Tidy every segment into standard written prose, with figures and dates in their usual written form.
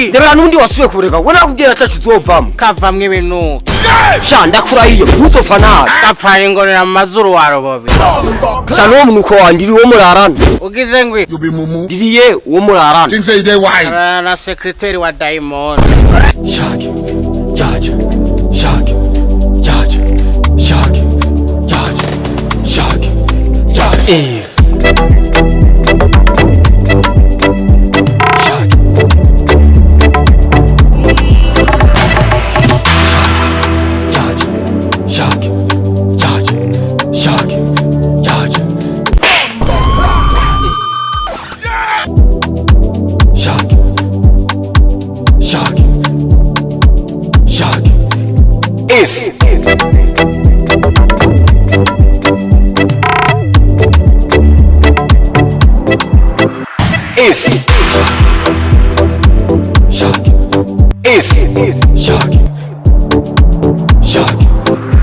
Ndebera nundi wasuye kureka wona kugira atashizovamo. Kavamwe ibintu. Sha ndakurahiye uzopfa nabi. Kapfara ingorera mu mazuru warobobe. Sha no munuko wandiri wo murarana. Ugize ngwi. Ndiriye wo murarana. Na secretary wa Diamond. Shaki. Yaje. Shaki. Yaje. Shaki. Yaje. Shaki. Yaje.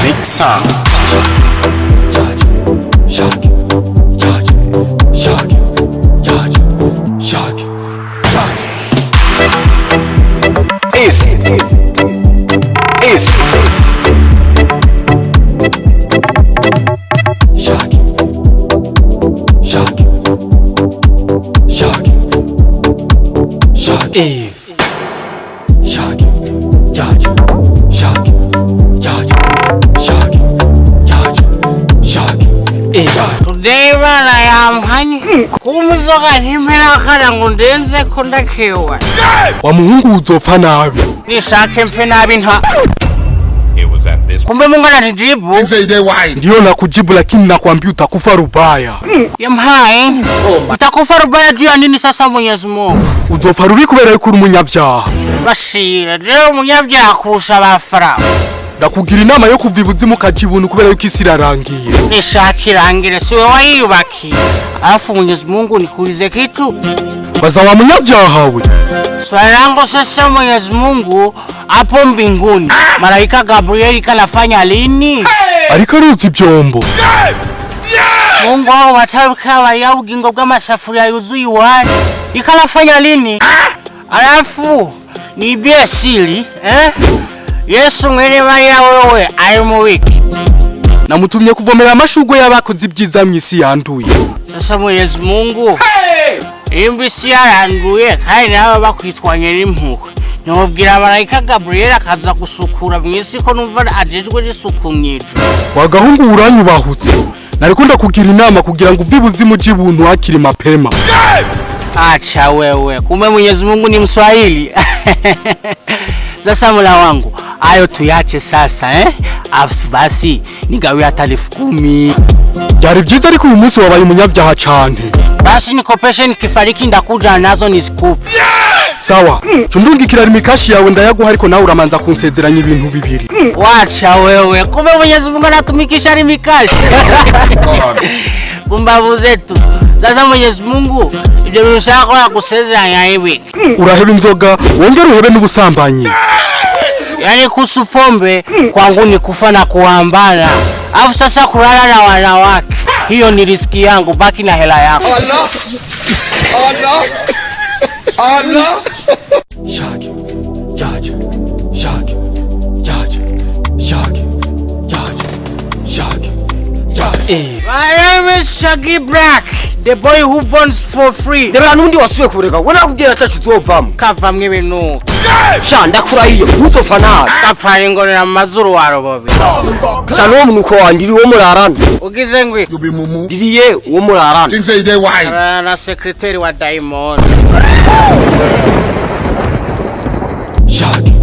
Big song. Today man I am honey. Kumuzoga nimera kana ngundenze kondakewa. Wa muhungu uzopfa nabi. Nishake mfe nabi nta. Kumbe Mungu ananijibu. Ndio nakujibu lakini nakwambia utakufa rubaya. Yamhaye. Utakufa rubaya juu ya nini sasa Mwenyezi Mungu? Uzofa rubi kubera yuko uri umunyabyaha. Bashira rero umunyabyaha kurusha abafara. Ndakugira inama yo kuva ibuzimu ukajibuntu kubera yuko isi irarangiye. Nishakirangire siwe wayubaki. Alafu Mwenyezi Mungu nikuulize kitu. Baza wa munyabyaha we. Swali langu sasa Mwenyezi Mungu hapo mbinguni. Malaika Gabriel kanafanya lini? Ariko aruzi byombo. Mungu wao matabika ya ugingo bw'amasafuriya yuzuye wari. Ikanafanya lini? Alafu nibie siri, Yesu mwene Maria wewe ari mu wiki. Namutumye kuvomera amashugwe y'abakoze ibyiza mu isi yanduye. Sasa Mwenyezi Mungu. Imbisi yaranduye kandi nabo bakwitwanye n'impuhwe. Nobwira malaika Gabriel akaza gusukura mu isi ko numva ajejwe n'isuku myijo. Wagahungu uranyubahutse. Narikunda kugira inama kugira ngo uvibuzimu jibuntu hakiri mapema. Acha wewe. Kumbe Mwenyezi Mungu ni Mswahili. Sasa mula wangu, ayo tuyache sasa Afu basi nigawe hata 10,000. Byari byiza ariko uyu munsi wabaye umunyabyaha cyane. Basi nikopeshe nikifariki ndakuja nazo nisikupe. Sawa. Cundungikira rimikashi yawe ndayaguha ariko nawe uramanza kunsezeranya ibintu bibiri. Wacha wewe. Kumbe Mwenyezi Mungu anatumikisha rimikashi. Kumbavu zetu. Sasa Mwenyezi Mungu ibyo birushako yakusezeranya hivi. Uraheba inzoga wongera uhebe n'ubusambanyi. Yani kuhusu pombe kwangu ni kufa na kuambana. Afu sasa kulala na wanawake. Hiyo ni riski yangu, baki na hela yako. Allah. Allah. Allah. Shaki. Yaje. Shaki. Yaje. Shaki. Yaje. Shaki. Yaje. My name is Shaggy Black, the boy who burns for free. Ndebera nundi wasuye kureka wona kugira atashizovamo. Kavamwe ibintu. Sha ndakurahiye uzopfa nabi. Kapfara ingorera mu mazuru warobobe. Sha no munuko wandiri wo murarana. Ugize ngwi. Ndiriye wo murarana. Na secretary wa Diamond. Shaki.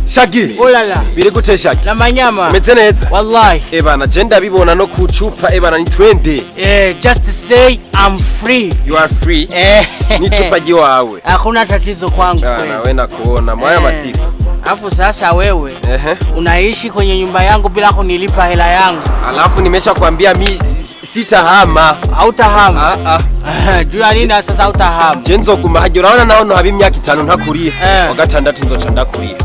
Shagi. Olala. Biri gute Shagi? Na manyama. Meze neza. Wallahi. Bana jenda bibona no kucupa bana ni twende. Just to say I'm free. You are free. Ni chupa jiwawe. Hakuna tatizo kwangu. Bana wewe nakuona mwaya masiku. Afu sasa wewe unaishi kwenye nyumba yangu bila kunilipa hela yangu. Alafu nimesha kwambia Sitahama. Hautahama? Juu ya nini sasa hautahama? Je nzoguma hajya urabona naho no haba imyaka 5 ntakuriye. Wa gatandatu nzoca ndakuriye.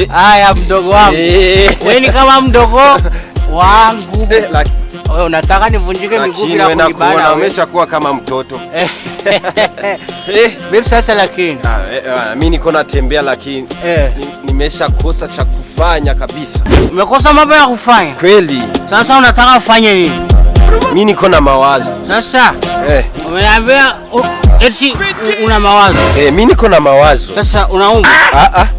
Haya mdogo wangu. Wewe ni kama mdogo wangu. Wewe unataka nivunjike miguu bila kunibana? Lakini umeshakuwa kama mtoto. Vipi sasa lakini? Mimi niko natembea lakini nimeshakosa cha kufanya kabisa. Umekosa mambo ya kufanya? Kweli. Sasa unataka ufanye nini? Mimi niko na mawazo. Sasa umeniambia eti una mawazo. Mimi niko na mawazo. Sasa unaumwa?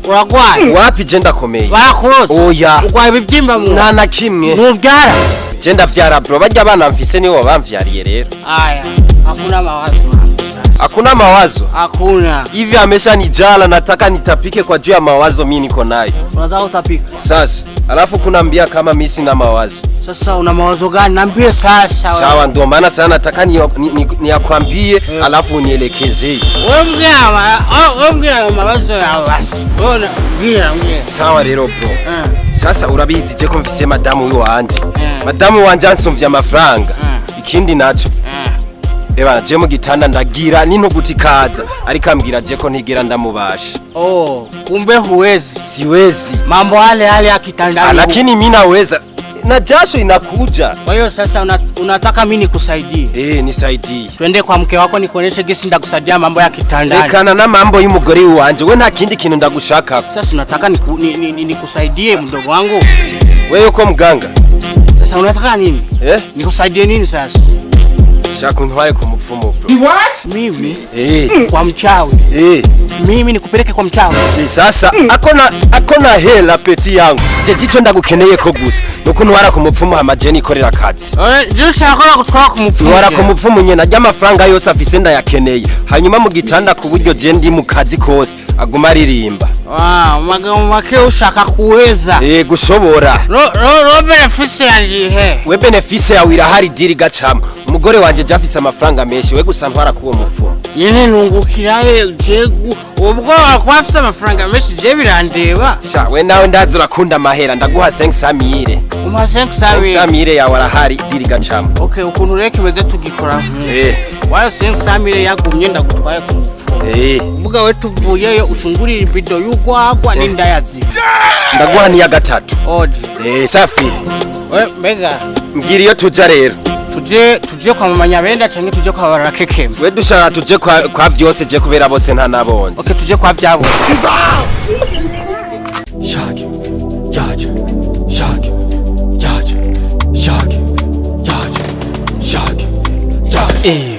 Unakuwa wapi jenda komeye? Barakurotse. Oya. Ukwa ibibyimba mu. Nta na kimwe. Mubyara. Jenda vyara bro. Bajya bana mfise niwo bamvyariye rero. Aya. Hakuna mawazo. Hakuna mawazo? Hakuna. Hivi ameshanijala nataka nitapike kwa juu ya mawazo mimi niko nayo. Unataka utapika? Sasa, alafu kunambia kama mimi sina mawazo. Sasa una mawazo gani? Niambie sasa. Sawa ndio maana sana nataka niakwambie alafu unielekeze. Wewe mgea mawazo ya wasi. Wewe mgea. Sawa rero bro. Sasa urabizi je ko mfise madamu wiwe wanje. Madamu wanje ansumvye amafaranga. Ikindi naco. Eba je mu gitanda ndagira nino gutikaza ariko ambwira je ko ntigera ndamubasha. Kumbe huwezi. Siwezi. Mambo yale ya kitandani. Lakini mimi naweza. Na jasho inakuja. Kwa hiyo sasa unataka mimi nikusaidie? Nisaidie. Twende kwa mke wako nikuoneshe gesi ndakusaidia mambo ya kitandani. Rekana na mambo y'umugore wanje. We nta kindi kintu ndagushaka. Sasa unataka nikusaidie mdogo wangu? Wewe uko mganga? Sasa unataka nini? Nikusaidie nini sasa? Shaka untwaye ku mupfumu bro. What? Mimi? Kwa mchawi. Mimi nikupeleke kwa mchawi. Sasa akona hela peti yangu. Je jicho ndagukeneye ko gusa. Nuko ntwara ku mupfumu hamajeni ikorera kazi. Je ushaka gutwara ku mupfumu? Ntwara ku mupfumu nyene ajya amafaranga yose afise ndayakeneye. Hanyuma mu gitanda ku buryo je ndi mu kazi kose aguma aririmba. Magambo make ushaka kuweza. Gushobora. No benefice yanjihe. We benefice yawe irahari diri gacama. Umugore wanje jafise amafaranga menshi we gusa ntwara kuwo mupfumu. Yene nungukiraye jegu ubwo akwafise amafaranga menshi je birandeba. Sha we nawe ndazi urakunda amahera ndaguha 500. Uma 500. 500 yawe arahari diri gacama. Okay ukuntu reke meze tugikora. Wayo 500 yagumye ndagutwaye ku mupfumu. Uvuga we tuvuyeyo ucungurira ibido y'ugwagwa n'indayazi. Ndaguha ni ya gatatu. Safi. We mbega mbwira iyo tuja rero. Tuje kwa mama Nyabenda cyangwa tuje kwa Barakeke? We dushaka tuje kwa vyose je kubera bose nta nabonze. Okay tuje kwa vyabo. Shaki. Yaje. Shaki. Yaje. Shaki. Yaje. Shaki. Yaje.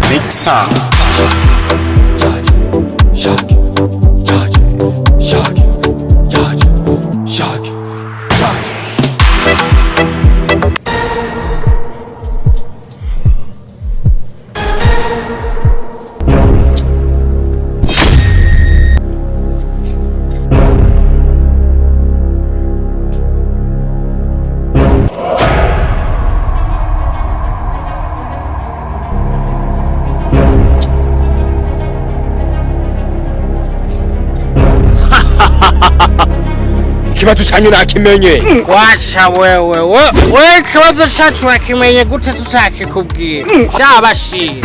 Big song. Kibazo cyanyu nakimenye. Wacha wewe kibazo cyacu nakimenye gute tutakikubwira? Shabashi.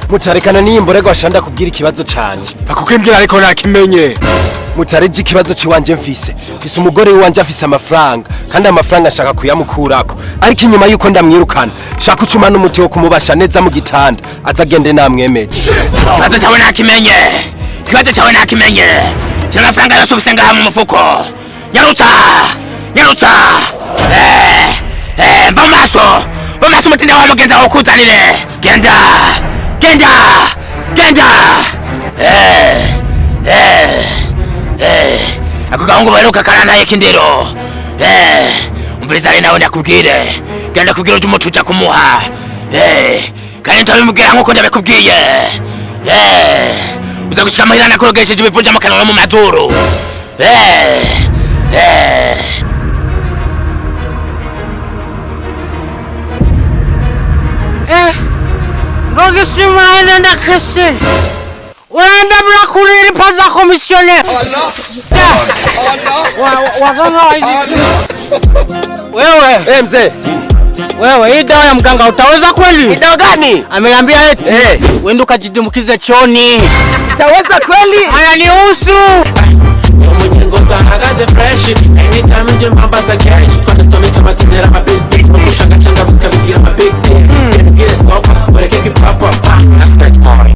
Mutarekana n'imborego ashanda kubwira ikibazo canje. Bakukimbwira ariko nakimenye. Mutareje ikibazo ciwanje mfise. Mfise umugore wanje afise amafaranga kandi amafaranga ashaka kuyamukurako. Ariko inyuma yuko ndamwirukana, shaka ucuma n'umuti wo kumubasha neza mu gitanda. Azagende namwemeje. Kibazo cyawe nakimenye. Kibazo cyawe nakimenye. Cyangwa amafaranga yose ufise ngaha mu mufuko. Nyarutsa! Vamaso mutinda wa mugenza wo kuzanire. Genda! genda ako gahungu baheruka karantaye kindero umviriza ari nawe ndakubwire genda kubwira uje umuco uja kumuha kandi ntabimubwira nkuko ndabikubwiye uza gushika amahera nakorogesheje ibivunja amakano no mu mazuru Rogisima anaenda kese. Unaenda bila kunilipa za komisioneri. Waganga wa hizi. Wewe. Mzee. Wewe, hii dawa ya mganga utaweza kweli? Dawa gani? Ameniambia eti. Wende ukajidumukize choni. Utaweza kweli? Haya nihusu. Mwenye ngoza hagaze fresh. Anytime nje mbambaza cash. Kwa story chama tindera mabusiness. Mkushanga changa bukabigira mabig. Get it stop. Wale keki pop up.